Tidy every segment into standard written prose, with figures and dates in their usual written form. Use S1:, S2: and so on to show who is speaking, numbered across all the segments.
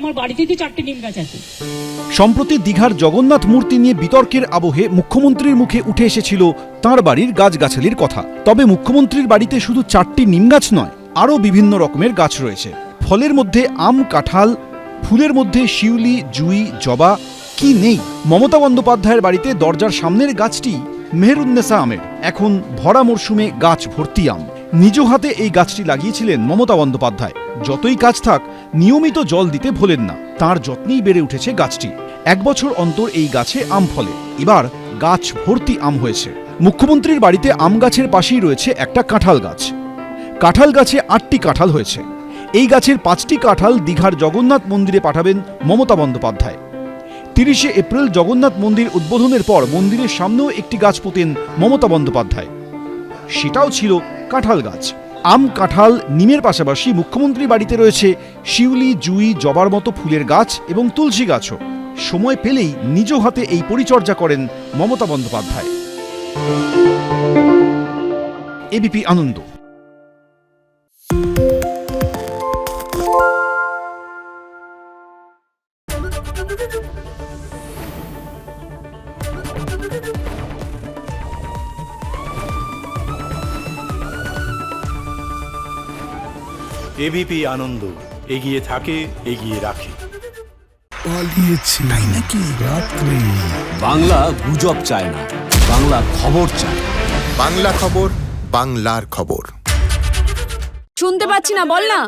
S1: আমার বাড়িতে 4টে নিম গাছ আছে।
S2: সম্প্রতি দীঘার জগন্নাথ মূর্তি নিয়ে বিতর্কের আবহে মুখ্যমন্ত্রীর মুখে উঠে এসেছিল তাঁর বাড়ির গাছগাছালির কথা। তবে মুখ্যমন্ত্রীর বাড়িতে শুধু 4টি নিম গাছ নয়, আরও বিভিন্ন রকমের গাছ রয়েছে। ফলের মধ্যে আম, কাঁঠাল, ফুলের মধ্যে শিউলি, জুই, জবা, কি নেই? মমতা বন্দ্যোপাধ্যায়ের বাড়িতে দরজার সামনের গাছটি মেহেরুন্নেসা আমের। এখন ভরা মরশুমে গাছ ভর্তি আম। নিজ হাতে এই গাছটি লাগিয়েছিলেন মমতা বন্দ্যোপাধ্যায়। যতই কাজ থাক, নিয়মিত জল দিতে ভোলেন না। তার যত্নেই বেড়ে উঠেছে গাছটি। 1 বছর অন্তর এই গাছে আম ফলে। এবার গাছ ভর্তি আম হয়েছে। মুখ্যমন্ত্রীর বাড়িতে আম গাছের পাশেই রয়েছে একটা কাঁঠাল গাছ। কাঁঠাল গাছে 8টি কাঁঠাল হয়েছে। এই গাছের 5টি কাঁঠাল দীঘার জগন্নাথ মন্দিরে পাঠাবেন মমতা বন্দ্যোপাধ্যায়। 30শে এপ্রিল জগন্নাথ মন্দির উদ্বোধনের পর মন্দিরের সামনেও একটি গাছ পোতেন মমতা বন্দ্যোপাধ্যায়। সেটাও ছিল কাঁঠাল গাছ। আম, কাঁঠাল, নিমের পাশাপাশি মুখ্যমন্ত্রীর বাড়িতে রয়েছে শিউলি, জুই, জবার মতো ফুলের গাছ এবং তুলসী গাছও। সময় পেলেই নিজ হাতে এই পরিচর্যা করেন মমতা বন্দ্যোপাধ্যায়। এবিপি আনন্দ।
S3: এবিপি আনন্দ, এগিয়ে থাকে, এগিয়ে রাখে।
S4: পালিয়েছে তাই নাকি? রাত্রে
S5: বাংলা গুজব চায় না, বাংলা খবর চায়।
S6: বাংলা খবর, বাংলার খবর।
S7: শুনতে পাচ্ছি না, বল না।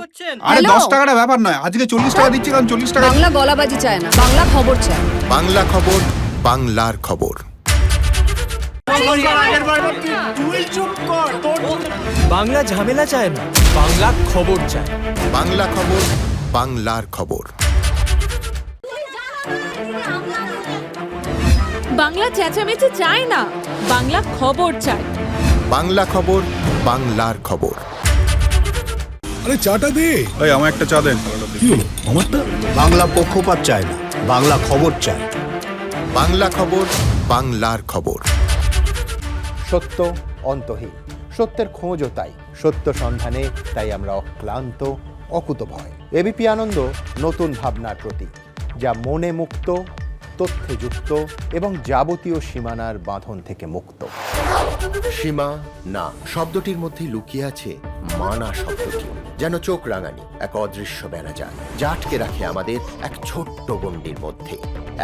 S4: আরে
S7: হ্যালো?
S4: 10 টাকাটা ব্যাপার নয়, আজকে 40 টাকা দিচ্ছি, কারণ 40 টাকা।
S7: বাংলা গলাবাজি চায় না, বাংলা খবর চায়।
S6: বাংলা খবর, বাংলার খবর।
S8: বাংলা ঝামেলা চায় না, বাংলা খবর চায়।
S6: বাংলা খবর, বাংলার খবর।
S7: বাংলা চেঁচামেচি চায় না, বাংলা খবর চায়।
S6: বাংলা খবর, বাংলার খবর।
S4: আরে চাটা দে।
S2: এই আমার একটা চা দেন।
S4: কি হলো আমারটা?
S5: বাংলা পক্ষপাত চায় না, বাংলা খবর চায়।
S6: বাংলা খবর, বাংলার খবর।
S9: সত্য অন্তহীন, সত্যের খোঁজও তাই, সত্য সন্ধানে তাই আমরা অক্লান্ত, অকুতভয়। এবিপি আনন্দ নতুন ভাবনার প্রতীক, যা মনে মুক্ত, তথ্যে যুক্ত এবং যাবতীয় সীমানার বাঁধন থেকে মুক্ত।
S6: সীমা না শব্দটির মধ্যে লুকিয়ে আছে মানা শব্দটি, যেন চোখ রাঙানি এক অদৃশ্য বেড়াজাল, যা আটকে রাখে আমাদের এক ছোট্ট গণ্ডির মধ্যে।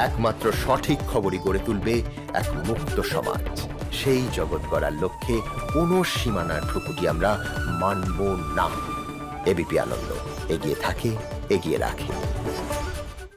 S6: একমাত্র সঠিক খবরই গড়ে তুলবে এক মুক্ত সমাজ। সেই জগৎ গড়ার লক্ষ্যে কোনো সীমানার ঠুকুটি আমরা মানব না। এবিপি আনন্দ, এগিয়ে থাকে, এগিয়ে রাখে।